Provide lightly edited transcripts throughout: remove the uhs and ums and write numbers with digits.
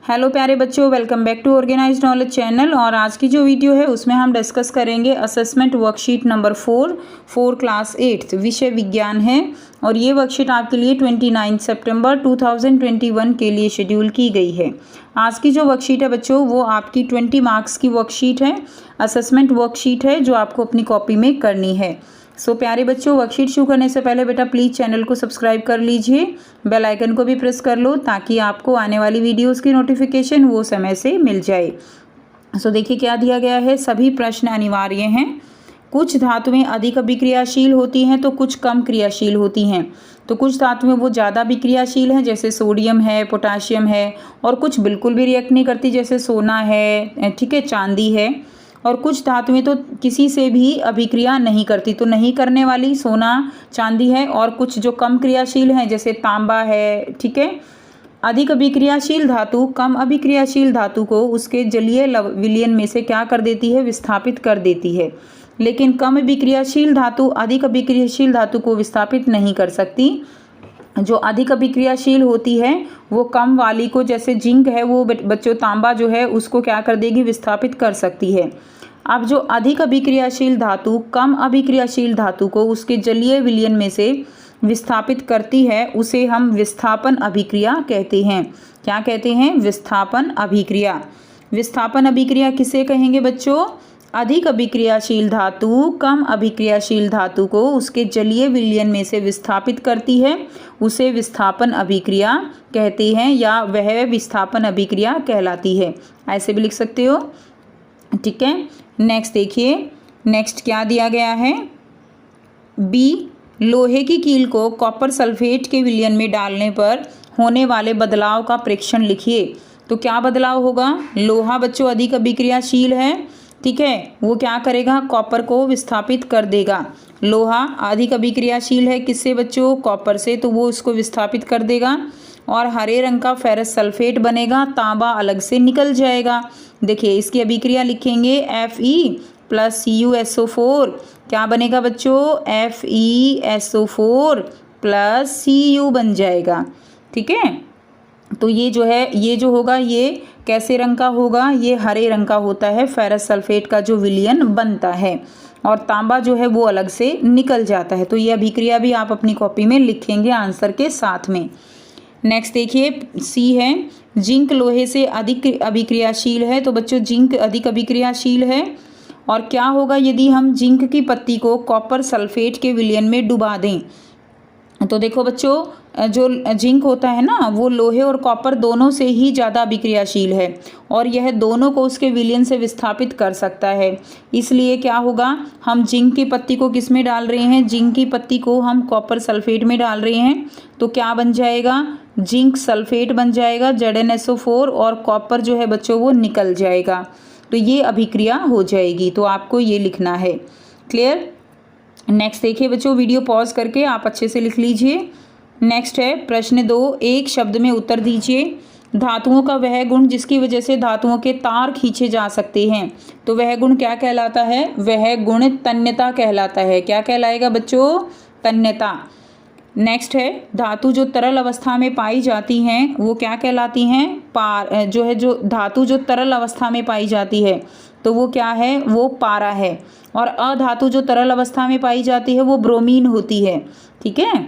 Hello प्यारे बच्चों, welcome back to organised knowledge channel. और आज की जो वीडियो है उसमें हम डिस्कस करेंगे असेसमेंट वर्कशीट नंबर 4 क्लास 8 विषय विज्ञान है। और ये वर्कशीट आपके लिए 29 सितंबर 2021 के लिए शेड्यूल की गई है। आज की जो वर्कशीट है बच्चों वो आपकी 20 मार्क्स की वर्कशीट है, असेसमेंट वर्कशीट है जो आपको अपनी कॉपी में करनी है। सो प्यारे बच्चों, वर्कशीट शुरू करने से पहले बेटा प्लीज़ चैनल को सब्सक्राइब कर लीजिए, बेल आइकन को भी प्रेस कर लो ताकि आपको आने वाली वीडियोस की नोटिफिकेशन वो समय से मिल जाए। सो देखिए क्या दिया गया है। सभी प्रश्न अनिवार्य हैं। कुछ धातुएं अधिक अभिक्रियाशील होती हैं तो कुछ कम क्रियाशील होती हैं। तो कुछ धातुएं वो ज़्यादा अभिक्रियाशील हैं जैसे सोडियम है, पोटाशियम है, और कुछ बिल्कुल भी रिएक्ट नहीं करती जैसे सोना है, ठीक है, चांदी है। और कुछ धातुएं तो किसी से भी अभिक्रिया नहीं करती, तो नहीं करने वाली सोना चांदी है। और कुछ जो कम क्रियाशील हैं जैसे तांबा है, ठीक है। अधिक अभिक्रियाशील धातु कम अभिक्रियाशील धातु को उसके जलीय विलयन में से क्या कर देती है, विस्थापित कर देती है। लेकिन कम अभिक्रियाशील धातु अधिक अभिक्रियाशील धातु को विस्थापित नहीं कर सकती। जो अधिक अभिक्रियाशील होती है वो कम वाली को, जैसे जिंक है वो बच्चों तांबा जो है उसको क्या कर देगी, विस्थापित कर सकती है। अब जो अधिक अभिक्रियाशील धातु कम अभिक्रियाशील धातु को उसके जलीय विलयन में से विस्थापित करती है उसे हम विस्थापन अभिक्रिया कहते हैं। क्या कहते हैं? विस्थापन अभिक्रिया। विस्थापन अभिक्रिया किसे कहेंगे बच्चों? अधिक अभिक्रियाशील धातु कम अभिक्रियाशील धातु को उसके जलीय विलयन में से विस्थापित करती है उसे विस्थापन अभिक्रिया कहते हैं, या वह विस्थापन अभिक्रिया कहलाती है। ऐसे भी लिख सकते हो, ठीक है। नेक्स्ट देखिए, नेक्स्ट क्या दिया गया है। बी, लोहे की कील को कॉपर सल्फेट के विलयन में डालने पर होने वाले बदलाव का प्रेक्षण लिखिए। तो क्या बदलाव होगा? लोहा बच्चों अधिक अभिक्रियाशील है, ठीक है, वो क्या करेगा, कॉपर को विस्थापित कर देगा। लोहा अधिक अभिक्रियाशील है किससे बच्चों? कॉपर से, तो वो उसको विस्थापित कर देगा। और हरे रंग का फेरस सल्फेट बनेगा, तांबा अलग से निकल जाएगा। देखिए इसकी अभिक्रिया लिखेंगे Fe प्लस CuSO4। क्या बनेगा बच्चों? FeSO4 प्लस Cu बन जाएगा, ठीक है। तो ये जो है, ये जो होगा ये कैसे रंग का होगा? ये हरे रंग का होता है, फेरस सल्फेट का जो विलयन बनता है। और तांबा जो है वो अलग से निकल जाता है। तो ये अभिक्रिया भी आप अपनी कॉपी में लिखेंगे आंसर के साथ में। नेक्स्ट देखिए सी है, जिंक लोहे से अधिक अभिक्रियाशील है। तो बच्चों जिंक अधिक अभिक्रियाशील है। और क्या होगा यदि हम जिंक की पत्ती को कॉपर सल्फेट के विलयन में डुबा दें? तो देखो बच्चों, जो जिंक होता है ना वो लोहे और कॉपर दोनों से ही ज़्यादा अभिक्रियाशील है और यह दोनों को उसके विलयन से विस्थापित कर सकता है। इसलिए क्या होगा, हम जिंक की पत्ती को किस में डाल रहे हैं? जिंक की पत्ती को हम कॉपर सल्फेट में डाल रहे हैं। तो क्या बन जाएगा? जिंक सल्फेट बन जाएगा ZnSO4, और कॉपर जो है बच्चों वो निकल जाएगा। तो ये अभिक्रिया हो जाएगी। तो आपको ये लिखना है। क्लियर? नेक्स्ट देखिए बच्चों, वीडियो पॉज करके आप अच्छे से लिख लीजिए। नेक्स्ट है प्रश्न 2, एक शब्द में उत्तर दीजिए। धातुओं का वह गुण जिसकी वजह से धातुओं के तार खींचे जा सकते हैं। तो वह गुण क्या कहलाता है? वह गुण तन्यता कहलाता है। क्या कहलाएगा बच्चों? तन्यता। नेक्स्ट है, धातु जो तरल अवस्था में पाई जाती हैं वो क्या कहलाती हैं? पार जो है, जो धातु जो तरल अवस्था में पाई जाती है तो वो क्या है? वो पारा है। और अधातु जो तरल अवस्था में पाई जाती है वो ब्रोमीन होती है, ठीक है।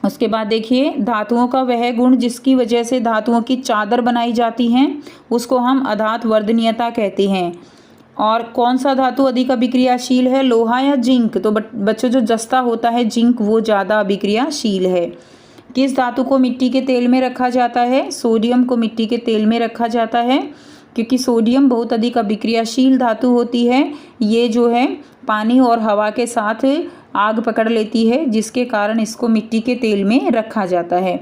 उसके बाद देखिए, धातुओं का वह गुण जिसकी वजह से धातुओं की चादर बनाई जाती हैं उसको हम अधात वर्धनीयता कहते हैं। और कौन सा धातु अधिक अभिक्रियाशील है, लोहा या जिंक? तो बच्चों जो जस्ता होता है जिंक वो ज़्यादा अभिक्रियाशील है। किस धातु को मिट्टी के तेल में रखा जाता है? सोडियम को मिट्टी के तेल में रखा जाता है क्योंकि सोडियम बहुत अधिक अभिक्रियाशील धातु होती है। ये जो है पानी और हवा के साथ आग पकड़ लेती है जिसके कारण इसको मिट्टी के तेल में रखा जाता है।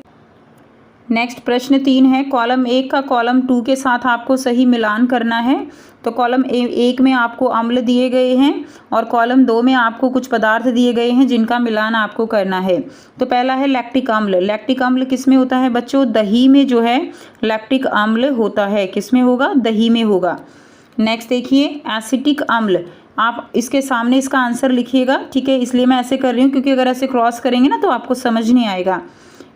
नेक्स्ट प्रश्न 3 है, कॉलम 1 का कॉलम 2 के साथ आपको सही मिलान करना है। तो कॉलम 1 में आपको अम्ल दिए गए हैं और कॉलम 2 में आपको कुछ पदार्थ दिए गए हैं जिनका मिलान आपको करना है। तो पहला है लैक्टिक अम्ल। लैक्टिक अम्ल किस में होता है बच्चों? दही में जो है लैक्टिक अम्ल होता है। किस में होगा? दही में होगा। नेक्स्ट देखिए एसिटिक अम्ल। आप इसके सामने इसका आंसर लिखिएगा, ठीक है। इसलिए मैं ऐसे कर रही हूँ क्योंकि अगर ऐसे क्रॉस करेंगे ना तो आपको समझ नहीं आएगा।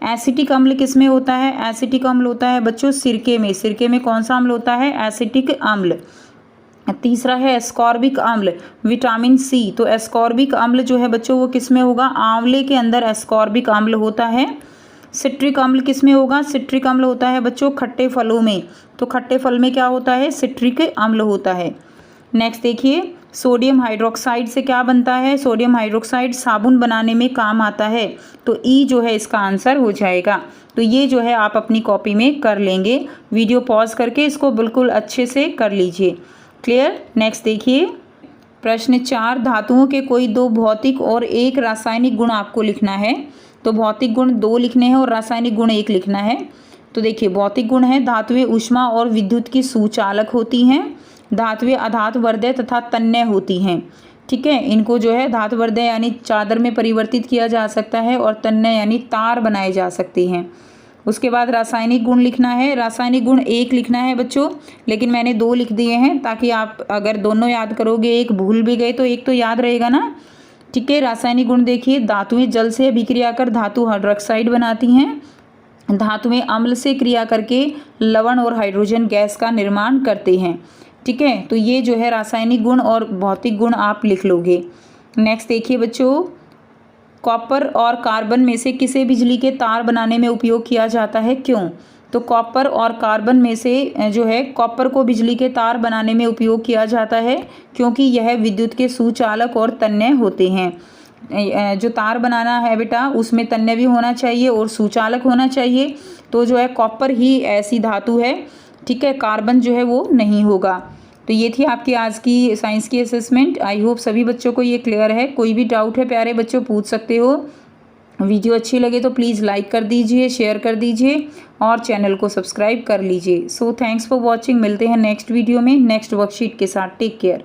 एसिटिक अम्ल किस में होता है? एसिटिक अम्ल होता है बच्चों सिरके में। सिरके में कौन सा अम्ल होता है? एसिटिक अम्ल। तीसरा है एस्कॉर्बिक अम्ल, विटामिन सी। तो एस्कॉर्बिक अम्ल जो है बच्चों वो किस में होगा? आंवले के अंदर एस्कॉर्बिक अम्ल होता है। सिट्रिक अम्ल किस में होगा? सिट्रिक अम्ल होता है बच्चों खट्टे फलों में। तो खट्टे फल में क्या होता है? सिट्रिक अम्ल होता है। नेक्स्ट देखिए, सोडियम हाइड्रोक्साइड से क्या बनता है? सोडियम हाइड्रोक्साइड साबुन बनाने में काम आता है। तो ई जो है इसका आंसर हो जाएगा। तो ये जो है आप अपनी कॉपी में कर लेंगे। वीडियो पॉज करके इसको बिल्कुल अच्छे से कर लीजिए। क्लियर? नेक्स्ट देखिए, प्रश्न 4, धातुओं के कोई 2 भौतिक और 1 रासायनिक गुण आपको लिखना है। तो भौतिक गुण 2 लिखने हैं और रासायनिक गुण 1 लिखना है। तो देखिए, भौतिक गुण है धातुएं ऊष्मा और विद्युत की सुचालक होती हैं। धातुएं अधातुवर्धय तथा तन्य होती हैं। ठीक है, इनको जो है धातुवर्धय यानी चादर में परिवर्तित किया जा सकता है और तन्य यानी तार बनाए जा सकते हैं। उसके बाद रासायनिक गुण लिखना है। रासायनिक गुण 1 लिखना है बच्चों, लेकिन मैंने 2 लिख दिए हैं ताकि आप अगर दोनों याद करोगे, एक भूल भी गए तो एक तो याद रहेगा ना। ठीक है, रासायनिक गुण देखिए, धातुएं जल से अभिक्रिया कर धातु हाइड्रोक्साइड बनाती हैं। धातुएं अम्ल से क्रिया करके लवण और हाइड्रोजन गैस का निर्माण करते हैं। ठीक है, तो ये जो है रासायनिक गुण और भौतिक गुण आप लिख लोगे। नेक्स्ट देखिए बच्चों, कॉपर और कार्बन में से किसे बिजली के तार बनाने में उपयोग किया जाता है? क्यों? तो कॉपर और कार्बन में से जो है कॉपर को बिजली के तार बनाने में उपयोग किया जाता है क्योंकि यह विद्युत के सुचालक और तन्य होते हैं। जो तार बनाना है बेटा उसमें तन्य भी होना चाहिए और सुचालक होना चाहिए। तो जो है कॉपर ही ऐसी धातु है। ठीक है, कार्बन जो है वो नहीं होगा। तो ये थी आपकी आज की साइंस की असेसमेंट। आई होप सभी बच्चों को ये क्लियर है। कोई भी डाउट है प्यारे बच्चों पूछ सकते हो। वीडियो अच्छी लगे तो प्लीज़ लाइक कर दीजिए, शेयर कर दीजिए और चैनल को सब्सक्राइब कर लीजिए। So thanks for watching. मिलते हैं नेक्स्ट वीडियो में नेक्स्ट वर्कशीट के साथ। Take care.